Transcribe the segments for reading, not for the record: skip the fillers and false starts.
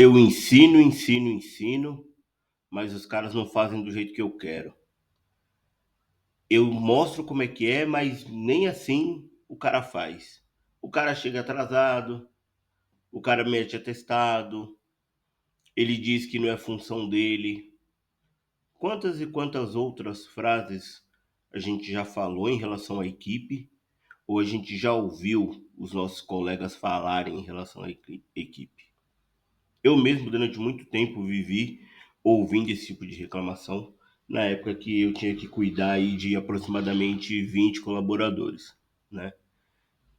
Eu ensino, mas os caras não fazem do jeito que eu quero. Eu mostro como é que é, mas nem assim o cara faz. O cara chega atrasado, o cara mete atestado, ele diz que não é função dele. Quantas e quantas outras frases a gente já falou em relação à equipe, ou a gente já ouviu os nossos colegas falarem em relação à equipe? Eu mesmo, durante muito tempo, vivi ouvindo esse tipo de reclamação, na época que eu tinha que cuidar aí de aproximadamente 20 colaboradores, né?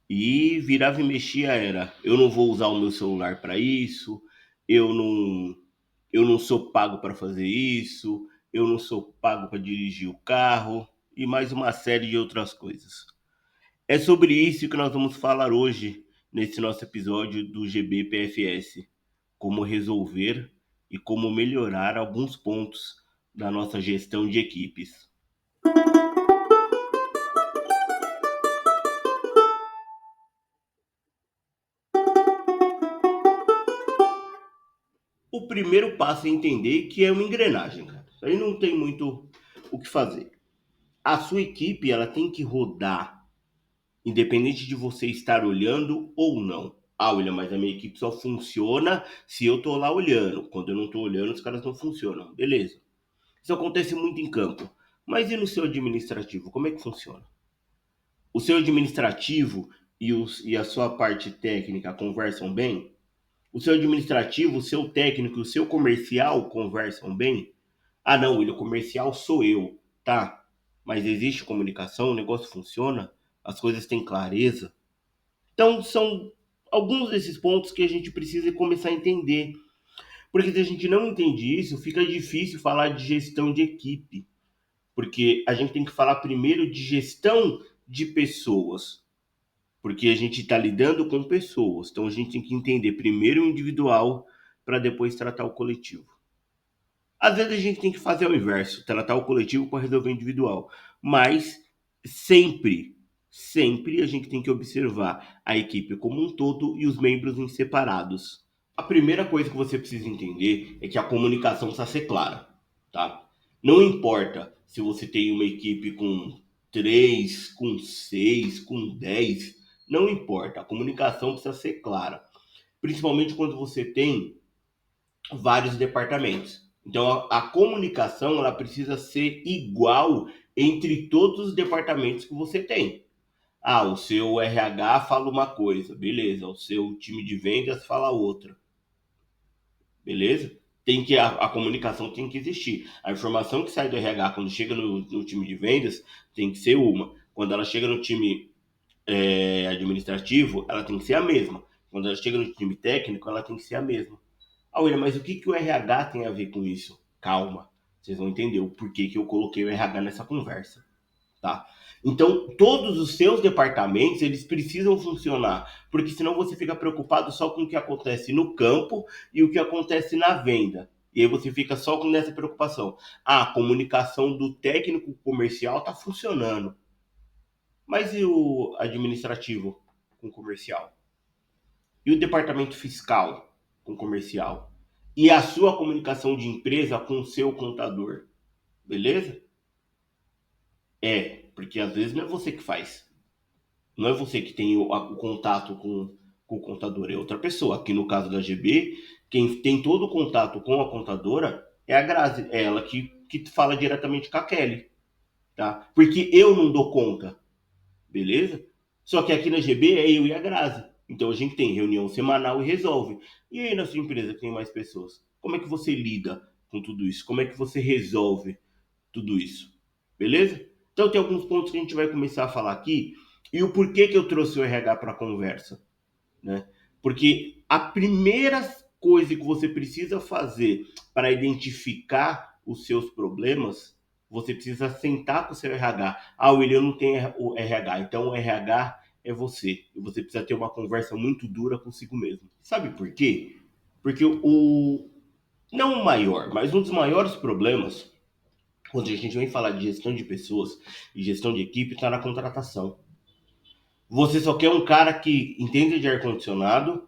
E virava e mexia era, eu não vou usar o meu celular para isso, eu não, eu não sou pago para fazer isso, eu não sou pago para dirigir o carro e mais uma série de outras coisas. É sobre isso que nós vamos falar hoje nesse nosso episódio do GBPFS, como resolver e como melhorar alguns pontos da nossa gestão de equipes. O primeiro passo é entender que é uma engrenagem, cara. Isso aí não tem muito o que fazer. A sua equipe, ela tem que rodar, independente de você estar olhando ou não. Ah, William, mas a minha equipe só funciona se eu tô lá olhando. Quando eu não tô olhando, os caras não funcionam. Beleza. Isso acontece muito em campo. Mas e no seu administrativo, como é que funciona? O seu administrativo e a sua parte técnica conversam bem? O seu administrativo, o seu técnico e o seu comercial conversam bem? Ah, não, o comercial sou eu, tá? Mas existe comunicação, o negócio funciona, as coisas têm clareza. Então, são alguns desses pontos que a gente precisa começar a entender. Porque se a gente não entende isso, fica difícil falar de gestão de equipe. Porque a gente tem que falar primeiro de gestão de pessoas. Porque a gente está lidando com pessoas. Então a gente tem que entender primeiro o individual para depois tratar o coletivo. Às vezes a gente tem que fazer o inverso, tratar o coletivo para resolver o individual. Mas sempre, sempre a gente tem que observar a equipe como um todo e os membros em separados. A primeira coisa que você precisa entender é que a comunicação precisa ser clara, tá? Não importa se você tem uma equipe com 3, com 6, com 10, não importa. A comunicação precisa ser clara, principalmente quando você tem vários departamentos. Então a comunicação ela precisa ser igual entre todos os departamentos que você tem. Ah, o seu RH fala uma coisa, beleza. O seu time de vendas fala outra, beleza? Tem que a comunicação tem que existir. A informação que sai do RH quando chega no time de vendas tem que ser uma. Quando ela chega no time administrativo, ela tem que ser a mesma. Quando ela chega no time técnico, ela tem que ser a mesma. Ah, William, mas o que o RH tem a ver com isso? Calma, vocês vão entender o porquê que eu coloquei o RH nessa conversa, tá? Então, todos os seus departamentos, eles precisam funcionar, porque senão você fica preocupado só com o que acontece no campo e o que acontece na venda. E aí você fica só com essa preocupação. Ah, a comunicação do técnico comercial está funcionando. Mas e o administrativo com o comercial? E o departamento fiscal com o comercial? E a sua comunicação de empresa com o seu contador? Beleza? É, porque às vezes não é você que faz. Não é você que tem o contato com o contador, é outra pessoa. Aqui no caso da GB, quem tem todo o contato com a contadora é a Grazi, é ela que fala diretamente com a Kelly, tá? Porque eu não dou conta, beleza? Só que aqui na GB é eu e a Grazi. Então a gente tem reunião semanal e resolve. E aí na sua empresa que tem mais pessoas? Como é que você lida com tudo isso? Como é que você resolve tudo isso? Beleza? Então tem alguns pontos que a gente vai começar a falar aqui e o porquê que eu trouxe o RH para a conversa, né? Porque a primeira coisa que você precisa fazer para identificar os seus problemas, você precisa sentar com o seu RH. Ah, William não tem o RH, então o RH é você. E você precisa ter uma conversa muito dura consigo mesmo. Sabe por quê? Porque não o maior, mas um dos maiores problemas quando a gente vem falar de gestão de pessoas e gestão de equipe, está na contratação. Você só quer um cara que entende de ar-condicionado,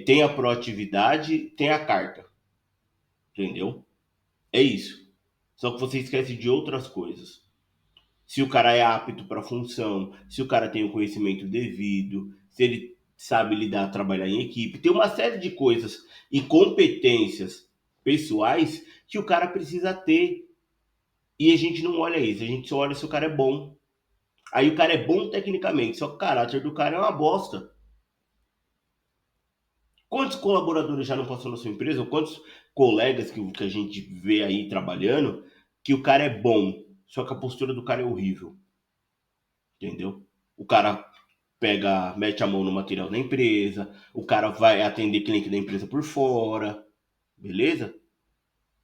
tem a proatividade, tem a carta, entendeu? É isso. Só que você esquece de outras coisas. Se o cara é apto para a função, se o cara tem o conhecimento devido, se ele sabe lidar, trabalhar em equipe, tem uma série de coisas e competências pessoais que o cara precisa ter. E a gente não olha isso, a gente só olha se o cara é bom. Aí o cara é bom tecnicamente, só que o caráter do cara é uma bosta. Quantos colaboradores já não passou na sua empresa? Ou quantos colegas que a gente vê aí trabalhando que o cara é bom, só que a postura do cara é horrível, entendeu? O cara mete a mão no material da empresa, o cara vai atender cliente da empresa por fora, beleza?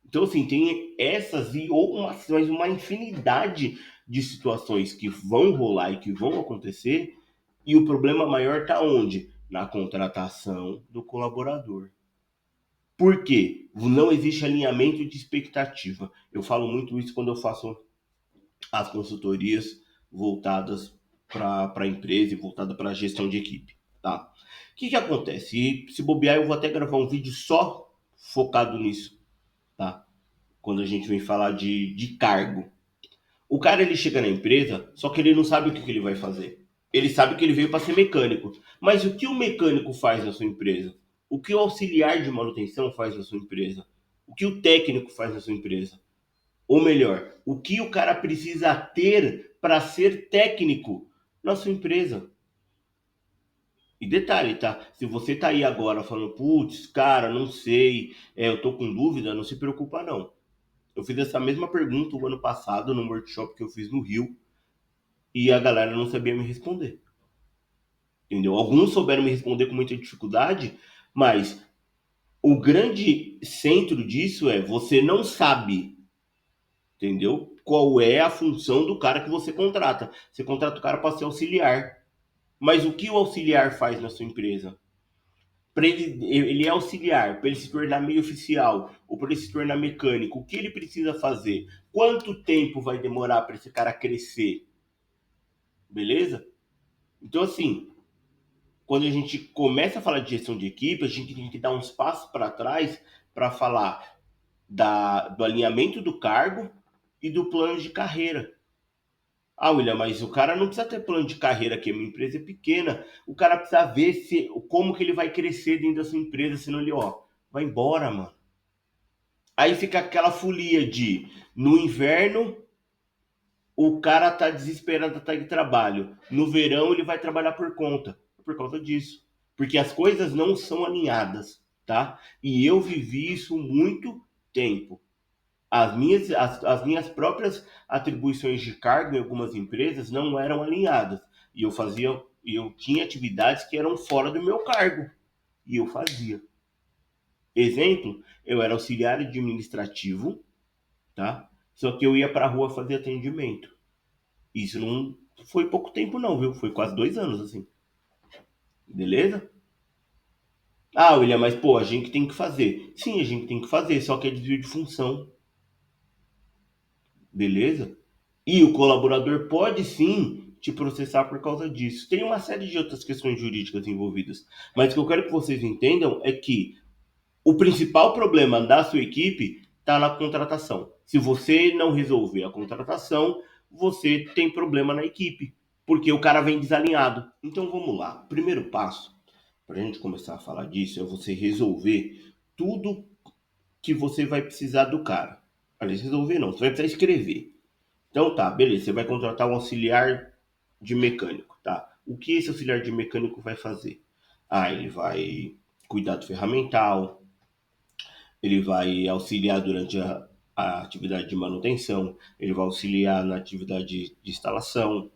Então, assim, tem essas e mais uma infinidade de situações que vão rolar e que vão acontecer, e o problema maior está onde? Na contratação do colaborador. Por quê? Não existe alinhamento de expectativa. Eu falo muito isso quando eu faço as consultorias voltadas para a empresa e voltada para a gestão de equipe. Tá? O que acontece? Se bobear, eu vou até gravar um vídeo só focado nisso. Tá? Quando a gente vem falar de cargo. O cara ele chega na empresa, só que ele não sabe o que ele vai fazer. Ele sabe que ele veio para ser mecânico. Mas o que o mecânico faz na sua empresa? O que o auxiliar de manutenção faz na sua empresa? O que o técnico faz na sua empresa? Ou melhor, o que o cara precisa ter para ser técnico na sua empresa? E detalhe, tá? Se você tá aí agora falando, putz, cara, não sei, eu tô com dúvida, não se preocupa não. Eu fiz essa mesma pergunta o ano passado num workshop que eu fiz no Rio e a galera não sabia me responder. Entendeu? Alguns souberam me responder com muita dificuldade, mas o grande centro disso é você não sabe, entendeu? Qual é a função do cara que você contrata. Você contrata o cara para ser auxiliar. Mas o que o auxiliar faz na sua empresa? Para ele é auxiliar, para ele se tornar meio oficial ou para ele se tornar mecânico, o que ele precisa fazer? Quanto tempo vai demorar para esse cara crescer? Beleza? Então, assim, quando a gente começa a falar de gestão de equipe, a gente tem que dar uns passos para trás para falar do alinhamento do cargo e do plano de carreira. Ah, William, mas o cara não precisa ter plano de carreira aqui, a minha empresa é pequena. O cara precisa ver como que ele vai crescer dentro da sua empresa, senão ele, vai embora, mano. Aí fica aquela folia de, no inverno, o cara tá desesperado, tá de trabalho. No verão, ele vai trabalhar por conta. Por causa disso. Porque as coisas não são alinhadas, tá? E eu vivi isso muito tempo. As minhas próprias atribuições de cargo em algumas empresas não eram alinhadas. E eu tinha atividades que eram fora do meu cargo. E eu fazia. Exemplo, eu era auxiliar administrativo, tá? Só que eu ia para a rua fazer atendimento. Isso não foi pouco tempo não, viu? Foi quase 2 anos, assim. Beleza? Ah, William, mas pô, a gente tem que fazer. Sim, a gente tem que fazer, só que é desvio de função. Beleza? E o colaborador pode sim te processar por causa disso. Tem uma série de outras questões jurídicas envolvidas. Mas o que eu quero que vocês entendam é que o principal problema da sua equipe está na contratação. Se você não resolver a contratação, você tem problema na equipe, porque o cara vem desalinhado. Então vamos lá. O primeiro passo para a gente começar a falar disso é você resolver tudo que você vai precisar do cara. Aliás, resolver não, você vai precisar escrever. Então tá, beleza, você vai contratar um auxiliar de mecânico, tá? O que esse auxiliar de mecânico vai fazer? Ah, ele vai cuidar do ferramental, ele vai auxiliar durante a atividade de manutenção, ele vai auxiliar na atividade de instalação,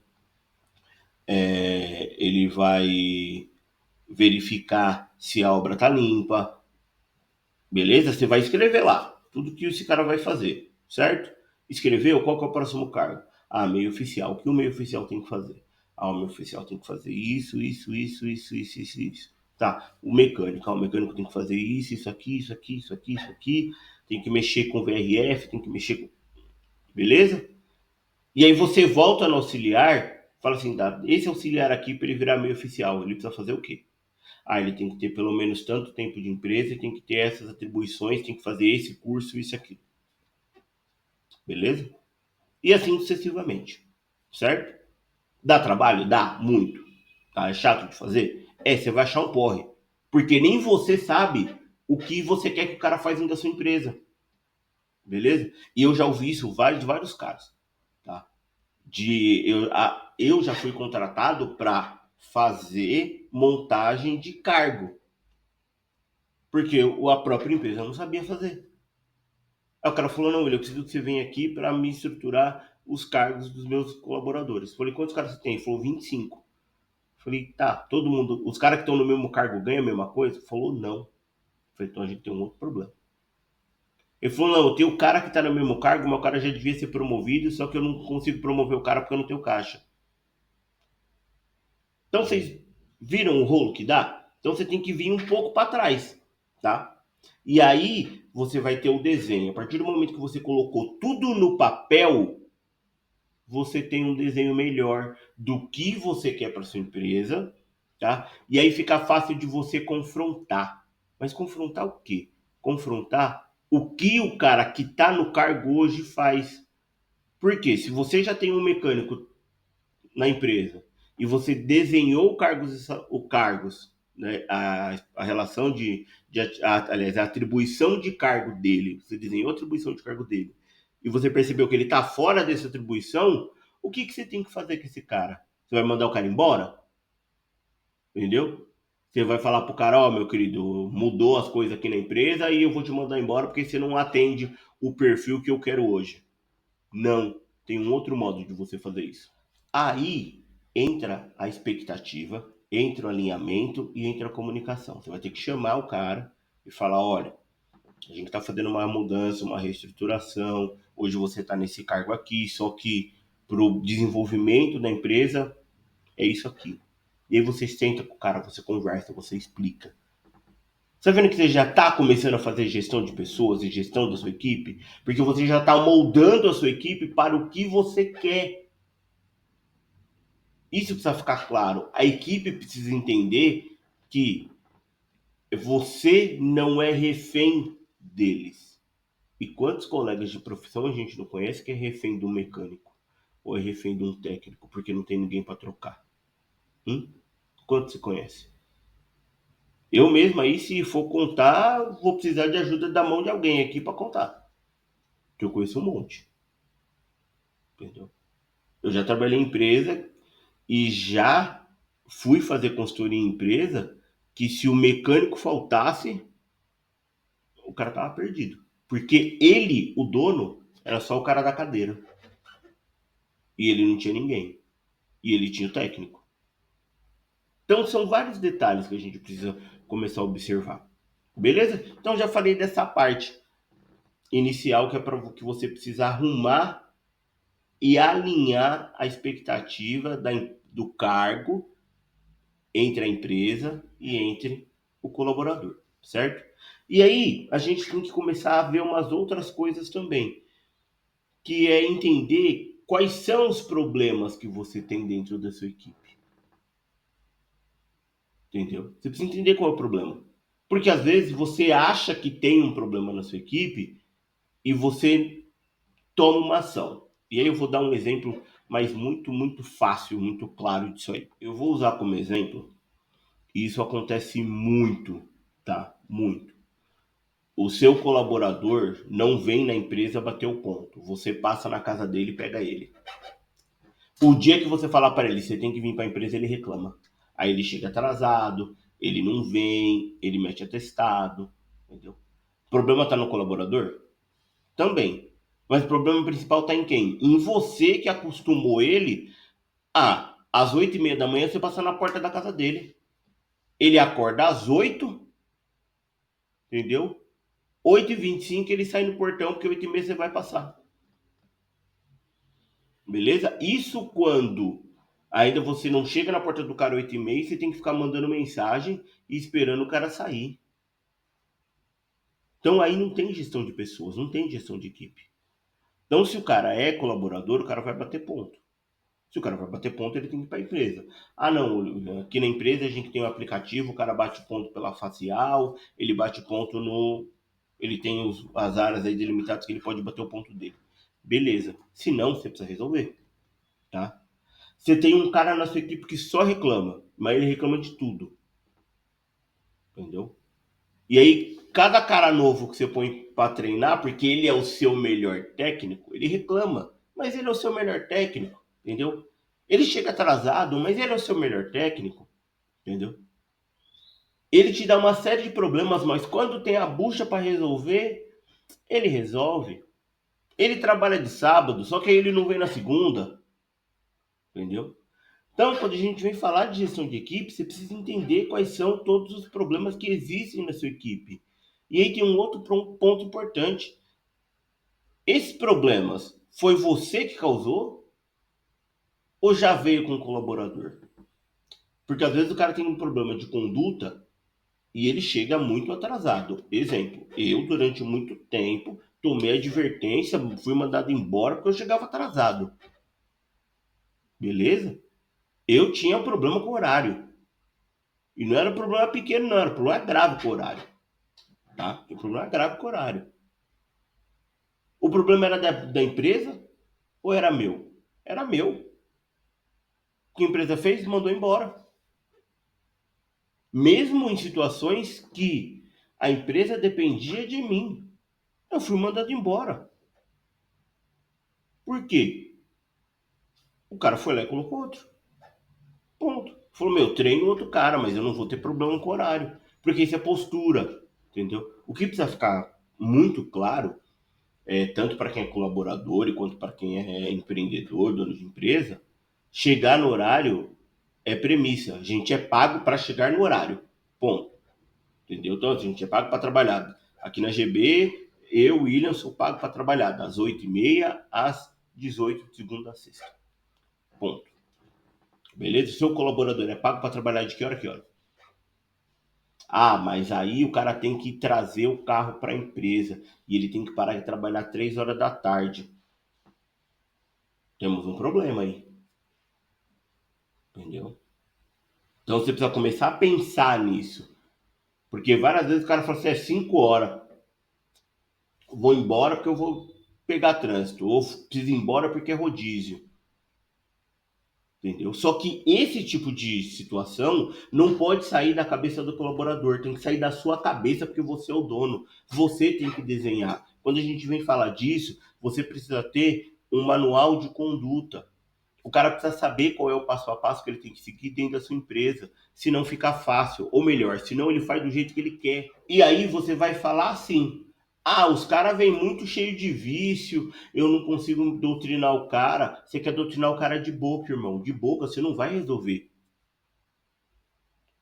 ele vai verificar se a obra está limpa, beleza? Você vai escrever lá tudo que esse cara vai fazer, certo? Escreveu? Qual que é o próximo cargo? Ah, meio oficial. O que o meio oficial tem que fazer? Ah, o meio oficial tem que fazer isso, isso, isso, isso, isso, isso, isso. Tá, o mecânico. Ah, o mecânico tem que fazer isso, aqui, isso aqui, isso aqui, isso aqui. Tem que mexer com VRF, tem que mexer com... Beleza? E aí você volta no auxiliar, fala assim, tá, esse auxiliar aqui para ele virar meio oficial, ele precisa fazer o quê? Ah, ele tem que ter pelo menos tanto tempo de empresa, tem que ter essas atribuições, tem que fazer esse curso, isso aqui. Beleza? E assim sucessivamente. Certo? Dá trabalho? Dá, muito. Tá? É chato de fazer? É, você vai achar um porre. Porque nem você sabe o que você quer que o cara faça dentro da sua empresa. Beleza? E eu já ouvi isso de vários casos. Tá? Eu já fui contratado para fazer montagem de cargo. Porque a própria empresa não sabia fazer. Aí o cara falou, não, William, eu preciso que você venha aqui para me estruturar os cargos dos meus colaboradores. Falei, quantos caras você tem? Ele falou, 25. Falei, tá, todo mundo, os caras que estão no mesmo cargo ganham a mesma coisa? Falou, não. Falei, então a gente tem um outro problema. Ele falou, não, tem o cara que tá no mesmo cargo, mas o cara já devia ser promovido, só que eu não consigo promover o cara porque eu não tenho caixa. Então vocês viram o rolo que dá? Então você tem que vir um pouco para trás, tá? E aí você vai ter o desenho. A partir do momento que você colocou tudo no papel, você tem um desenho melhor do que você quer para sua empresa, tá? E aí fica fácil de você confrontar. Mas confrontar o quê? Confrontar o que o cara que está no cargo hoje faz. Porque se você já tem um mecânico na empresa e você desenhou cargos, né, a relação aliás, a atribuição de cargo dele, você desenhou a atribuição de cargo dele e você percebeu que ele está fora dessa atribuição, o que você tem que fazer com esse cara? Você vai mandar o cara embora? Entendeu? Você vai falar pro cara, ó, oh, meu querido, mudou as coisas aqui na empresa e eu vou te mandar embora porque você não atende o perfil que eu quero hoje. Não, tem um outro modo de você fazer isso. Aí entra a expectativa, entra o alinhamento e entra a comunicação. Você vai ter que chamar o cara e falar: olha, a gente está fazendo uma mudança, uma reestruturação. Hoje você está nesse cargo aqui, só que para o desenvolvimento da empresa é isso aqui. E aí você senta com o cara, você conversa, você explica. Você tá vendo que você já está começando a fazer gestão de pessoas e gestão da sua equipe? Porque você já está moldando a sua equipe para o que você quer. Isso precisa ficar claro. A equipe precisa entender que você não é refém deles. E quantos colegas de profissão a gente não conhece que é refém do mecânico? Ou é refém de um técnico, porque não tem ninguém para trocar? Quantos você conhece? Eu mesmo aí, se for contar, vou precisar de ajuda da mão de alguém aqui para contar. Que eu conheço um monte. Entendeu? Eu já trabalhei em empresa e já fui fazer consultoria em empresa que se o mecânico faltasse, o cara tava perdido. Porque ele, o dono, era só o cara da cadeira. E ele não tinha ninguém. E ele tinha o técnico. Então são vários detalhes que a gente precisa começar a observar. Beleza? Então já falei dessa parte inicial que é para que você precisa arrumar e alinhar a expectativa do cargo entre a empresa e entre o colaborador, certo? E aí a gente tem que começar a ver umas outras coisas também, que é entender quais são os problemas que você tem dentro da sua equipe. Entendeu? Você precisa entender qual é o problema. Porque às vezes você acha que tem um problema na sua equipe e você toma uma ação. E aí eu vou dar um exemplo, mas muito, muito fácil, muito claro disso aí. Eu vou usar como exemplo, e isso acontece muito, tá? Muito. O seu colaborador não vem na empresa bater o ponto. Você passa na casa dele e pega ele. O dia que você falar para ele, você tem que vir para a empresa, ele reclama. Aí ele chega atrasado, ele não vem, ele mete atestado, entendeu? O problema está no colaborador? Também. Mas o problema principal está em quem? Em você que acostumou ele a, às 8:30 da manhã, você passar na porta da casa dele. Ele acorda às 8, entendeu? 8h25 ele sai no portão, porque 8:30 você vai passar. Beleza? Isso quando ainda você não chega na porta do cara 8:30, você tem que ficar mandando mensagem e esperando o cara sair. Então aí não tem gestão de pessoas, não tem gestão de equipe. Então se o cara é colaborador, o cara vai bater ponto. Se o cara vai bater ponto, ele tem que ir para a empresa. Ah, não, aqui na empresa a gente tem um aplicativo, o cara bate ponto pela facial, ele bate ponto no. Ele tem as áreas aí delimitadas que ele pode bater o ponto dele. Beleza. Se não, você precisa resolver, tá? Você tem um cara na sua equipe que só reclama, mas ele reclama de tudo, entendeu? E aí, cada cara novo que você põe para treinar, porque ele é o seu melhor técnico, ele reclama, mas ele é o seu melhor técnico, entendeu? Ele chega atrasado, mas ele é o seu melhor técnico, entendeu? Ele te dá uma série de problemas, mas quando tem a bucha para resolver, ele resolve. Ele trabalha de sábado, só que aí ele não vem na segunda, entendeu? Então, quando a gente vem falar de gestão de equipe, você precisa entender quais são todos os problemas que existem na sua equipe. E aí tem um outro ponto importante. Esses problemas foi você que causou ou já veio com o colaborador? Porque às vezes o cara tem um problema de conduta e ele chega muito atrasado. Exemplo, eu durante muito tempo tomei advertência, fui mandado embora porque eu chegava atrasado. Beleza? Eu tinha um problema com o horário. E não era um problema pequeno, não, era um problema grave com o horário. Tá? Um problema grave com o horário. O problema era da empresa ou era meu? Era meu. O que a empresa fez? Mandou embora. Mesmo em situações que a empresa dependia de mim, eu fui mandado embora. Por quê? O cara foi lá e colocou outro. Ponto. Falou, meu, treino outro cara, mas eu não vou ter problema com o horário. Porque isso é postura, entendeu? O que precisa ficar muito claro, tanto para quem é colaborador e quanto para quem é empreendedor, dono de empresa, chegar no horário é premissa. A gente é pago para chegar no horário. Ponto. Entendeu? Então, assim, a gente é pago para trabalhar. Aqui na GB, eu, William, sou pago para trabalhar das 8h30 às 18 de segunda a sexta. Ponto. Beleza? O seu colaborador é pago para trabalhar de que hora a que hora? Ah, mas aí o cara tem que trazer o carro para a empresa e ele tem que parar de trabalhar 3 horas da tarde. Temos um problema aí. Entendeu? Então você precisa começar a pensar nisso. Porque várias vezes o cara fala assim, 5 horas. Vou embora porque eu vou pegar trânsito. Ou preciso ir embora porque é rodízio. Entendeu? Só que esse tipo de situação não pode sair da cabeça do colaborador, tem que sair da sua cabeça porque você é o dono. Você tem que desenhar. Quando a gente vem falar disso, você precisa ter um manual de conduta. O cara precisa saber qual é o passo a passo que ele tem que seguir dentro da sua empresa, se não ficar fácil, ou melhor, se não ele faz do jeito que ele quer. E aí você vai falar assim: ah, os caras vêm muito cheio de vício, eu não consigo doutrinar o cara. Você quer doutrinar o cara de boca, irmão. De boca você não vai resolver.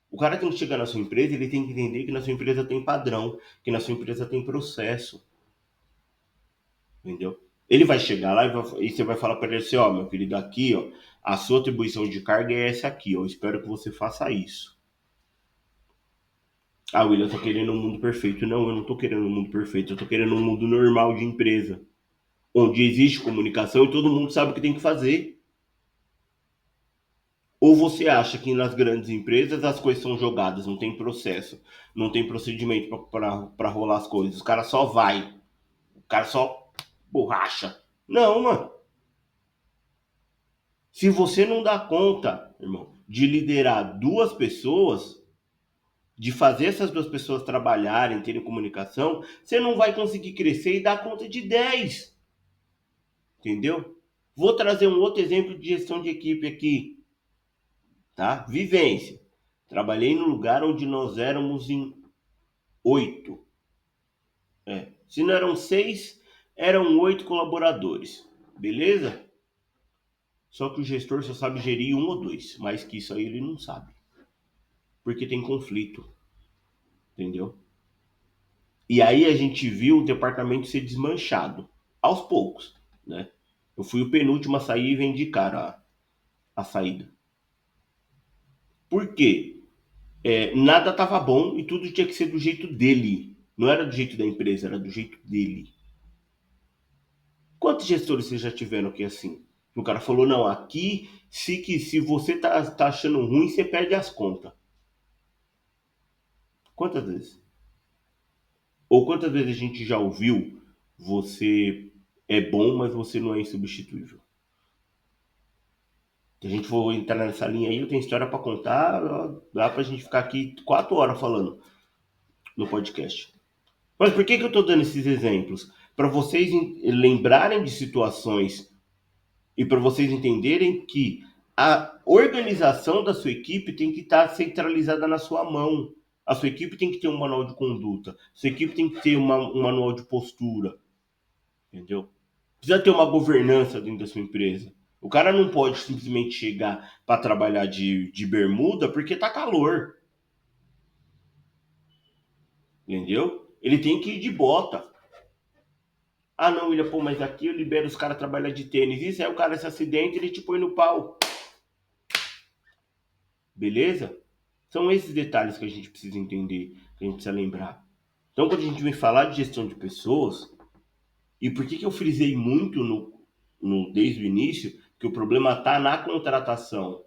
O cara tem que chegar na sua empresa, ele tem que entender que na sua empresa tem padrão, que na sua empresa tem processo, entendeu? Ele vai chegar lá e você vai falar para ele assim, ó, meu querido, aqui, ó, a sua atribuição de carga é essa aqui, ó, eu espero que você faça isso. Ah, William, eu tô querendo um mundo perfeito. Não, eu não tô querendo um mundo perfeito, eu tô querendo um mundo normal de empresa, onde existe comunicação e todo mundo sabe o que tem que fazer. Ou você acha que nas grandes empresas as coisas são jogadas, não tem processo, não tem procedimento para rolar as coisas, o cara só vai, o cara só borracha? Não, mano. Se você não dá conta, irmão, de liderar duas pessoas, de fazer essas duas pessoas trabalharem, terem comunicação, você não vai conseguir crescer e dar conta de 10. Entendeu? Vou trazer um outro exemplo de gestão de equipe aqui, tá? Vivência. Trabalhei no lugar onde nós éramos em 8. Se não eram 6, eram 8 colaboradores. Beleza? Só que o gestor só sabe gerir um ou dois. Mais que isso aí ele não sabe. Porque tem conflito. Entendeu? E aí a gente viu o departamento ser desmanchado. Aos poucos, né? Eu fui o penúltimo a sair e vendi cara a saída. Por quê? Nada estava bom e tudo tinha que ser do jeito dele. Não era do jeito da empresa, era do jeito dele. Quantos gestores vocês já tiveram aqui assim? O cara falou, não, aqui, se você tá achando ruim, você perde as contas. Quantas vezes? Ou quantas vezes a gente já ouviu, você é bom, mas você não é insubstituível? Se a gente for entrar nessa linha aí, eu tenho história para contar, ó, dá pra gente ficar aqui 4 horas falando no podcast. Mas por que eu tô dando esses exemplos? Para vocês lembrarem de situações e para vocês entenderem que a organização da sua equipe tem que estar centralizada na sua mão. A sua equipe tem que ter um manual de conduta, a sua equipe tem que ter um manual de postura, entendeu? Precisa ter uma governança dentro da sua empresa. O cara não pode simplesmente chegar para trabalhar de bermuda porque tá calor, entendeu? Ele tem que ir de bota. Ah, não, William, pô, mas aqui eu libero os caras trabalhar de tênis. Isso aí o cara se acidente, ele te põe no pau. Beleza? São esses detalhes que a gente precisa entender, que a gente precisa lembrar. Então, quando a gente vem falar de gestão de pessoas, e por que eu frisei muito desde o início, que o problema está na contratação?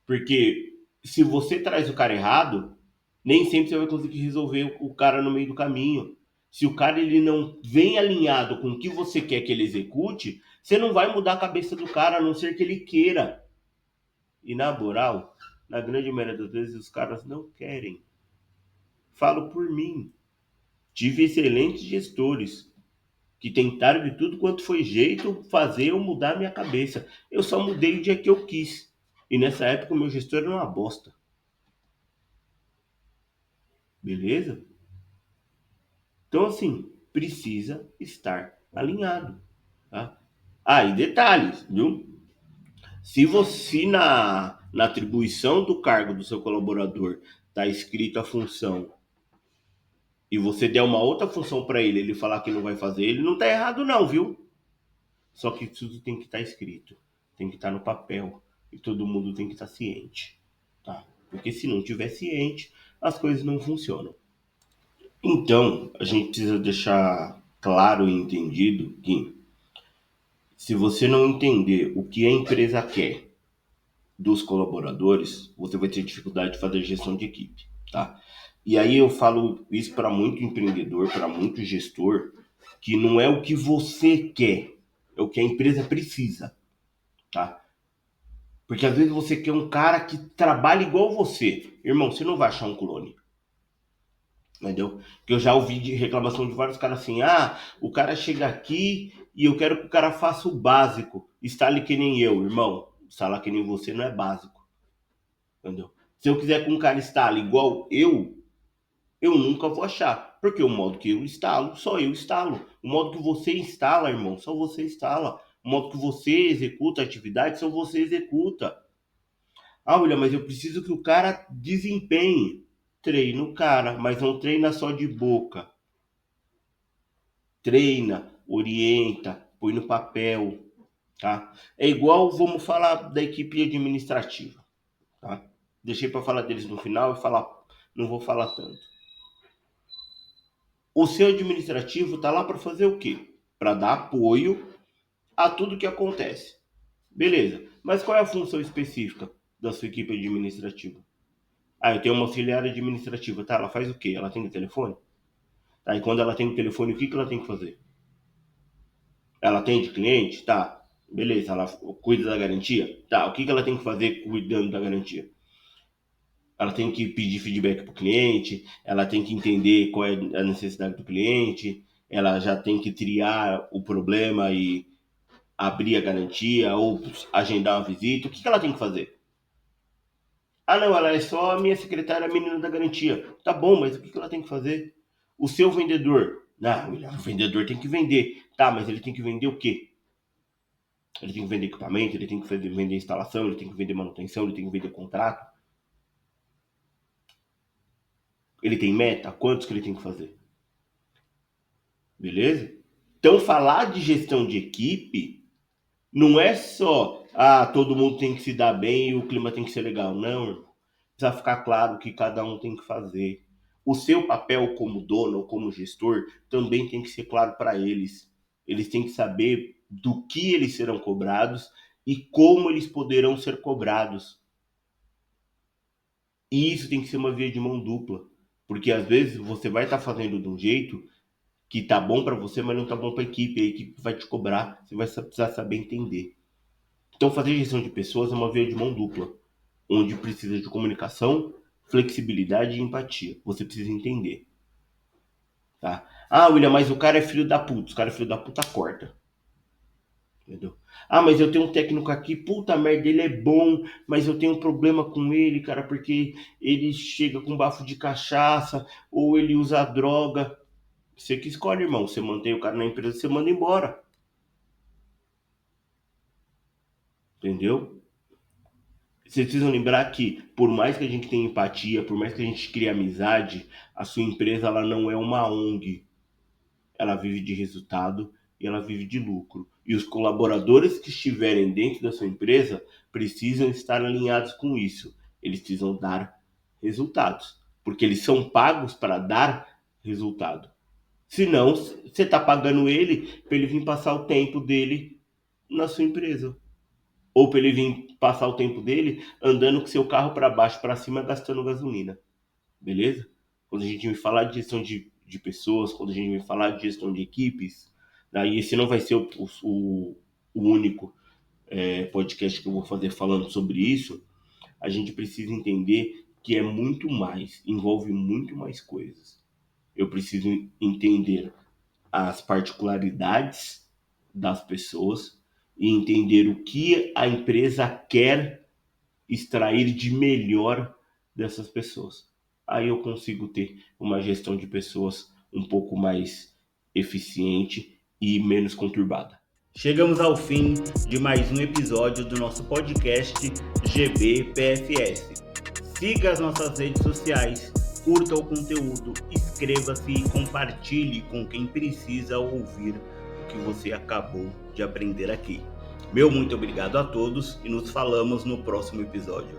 Porque se você traz o cara errado, nem sempre você vai conseguir resolver o cara no meio do caminho. Se o cara ele não vem alinhado com o que você quer que ele execute, você não vai mudar a cabeça do cara, a não ser que ele queira. E na moral, na grande maioria das vezes os caras não querem. Falo por mim. Tive excelentes gestores que tentaram de tudo quanto foi jeito fazer eu mudar minha cabeça. Eu só mudei o dia que eu quis. E nessa época o meu gestor era uma bosta. Beleza? Então, assim, precisa estar alinhado. Tá? Ah, e detalhes, viu? Se você na atribuição do cargo do seu colaborador está escrito a função e você der uma outra função para ele, ele falar que não vai fazer, ele não está errado não, viu? Só que tudo tem que estar escrito, tem que estar no papel e todo mundo tem que estar ciente, tá? Porque se não tiver ciente, as coisas não funcionam. Então, a gente precisa deixar claro e entendido que se você não entender o que a empresa quer dos colaboradores, você vai ter dificuldade de fazer gestão de equipe, tá? E aí eu falo isso para muito empreendedor, para muito gestor, que não é o que você quer, é o que a empresa precisa, tá? Porque às vezes você quer um cara que trabalha igual você. Irmão, você não vai achar um clone. Entendeu? Que eu já ouvi de reclamação de vários caras assim: ah, o cara chega aqui e eu quero que o cara faça o básico. Instale que nem eu, irmão. Instalar que nem você não é básico. Entendeu? Se eu quiser que um cara instale igual eu nunca vou achar. Porque o modo que eu instalo, só eu instalo. O modo que você instala, irmão, só você instala. O modo que você executa a atividade, só você executa. Ah, William, mas eu preciso que o cara desempenhe. Treina o cara, mas não treina só de boca. Treina, orienta, põe no papel, tá? É igual, vamos falar da equipe administrativa, tá? Deixei para falar deles no final e falar, não vou falar tanto. O seu administrativo tá lá para fazer o quê? Para dar apoio a tudo que acontece. Beleza. Mas qual é a função específica da sua equipe administrativa? Ah, eu tenho uma auxiliar administrativa, tá? Ela faz o quê? Ela tem o telefone? Tá, e quando ela tem o telefone, o que ela tem que fazer? Ela atende cliente? Tá. Beleza, ela cuida da garantia? Tá. O que ela tem que fazer cuidando da garantia? Ela tem que pedir feedback para o cliente, ela tem que entender qual é a necessidade do cliente, ela já tem que triar o problema e abrir a garantia ou agendar uma visita. O que ela tem que fazer? Ah, não, ela é só a minha secretária, a menina da garantia. Tá bom, mas o que ela tem que fazer? O seu vendedor. Não, o vendedor tem que vender. Tá, mas ele tem que vender o quê? Ele tem que vender equipamento, ele tem que vender instalação, ele tem que vender manutenção, ele tem que vender contrato. Ele tem meta? Quantos que ele tem que fazer? Beleza? Então, falar de gestão de equipe não é só, ah, todo mundo tem que se dar bem e o clima tem que ser legal. Não, irmão. Precisa ficar claro o que cada um tem que fazer. O seu papel como dono ou como gestor também tem que ser claro para eles. Eles têm que saber do que eles serão cobrados e como eles poderão ser cobrados. E isso tem que ser uma via de mão dupla, porque às vezes você vai estar fazendo de um jeito que tá bom para você, mas não tá bom para a equipe vai te cobrar, você vai precisar saber entender. Então fazer gestão de pessoas é uma via de mão dupla, onde precisa de comunicação, flexibilidade e empatia. Você precisa entender, tá? Ah, William, mas o cara é filho da puta. Os caras é filho da puta, corta. Entendeu? Ah, mas eu tenho um técnico aqui, puta merda, ele é bom, mas eu tenho um problema com ele, cara, porque ele chega com bafo de cachaça ou ele usa droga. Você que escolhe, irmão. Você mantém o cara na empresa, você manda embora. Entendeu? Vocês precisam lembrar que, por mais que a gente tenha empatia, por mais que a gente crie amizade, a sua empresa ela não é uma ONG. Ela vive de resultado e ela vive de lucro. E os colaboradores que estiverem dentro da sua empresa precisam estar alinhados com isso. Eles precisam dar resultados, porque eles são pagos para dar resultado. Senão, você está pagando ele para ele vir passar o tempo dele na sua empresa. Ou para ele vir passar o tempo dele andando com seu carro para baixo, para cima, gastando gasolina. Beleza? Quando a gente vai falar de gestão de pessoas, quando a gente vai falar de gestão de equipes, daí esse não vai ser o único podcast que eu vou fazer falando sobre isso. A gente precisa entender que é muito mais, envolve muito mais coisas. Eu preciso entender as particularidades das pessoas e entender o que a empresa quer extrair de melhor dessas pessoas. Aí eu consigo ter uma gestão de pessoas um pouco mais eficiente e menos conturbada. Chegamos ao fim de mais um episódio do nosso podcast GBPFS. Siga as nossas redes sociais, curta o conteúdo, inscreva-se e compartilhe com quem precisa ouvir o que você acabou de aprender aqui. Meu muito obrigado a todos e nos falamos no próximo episódio.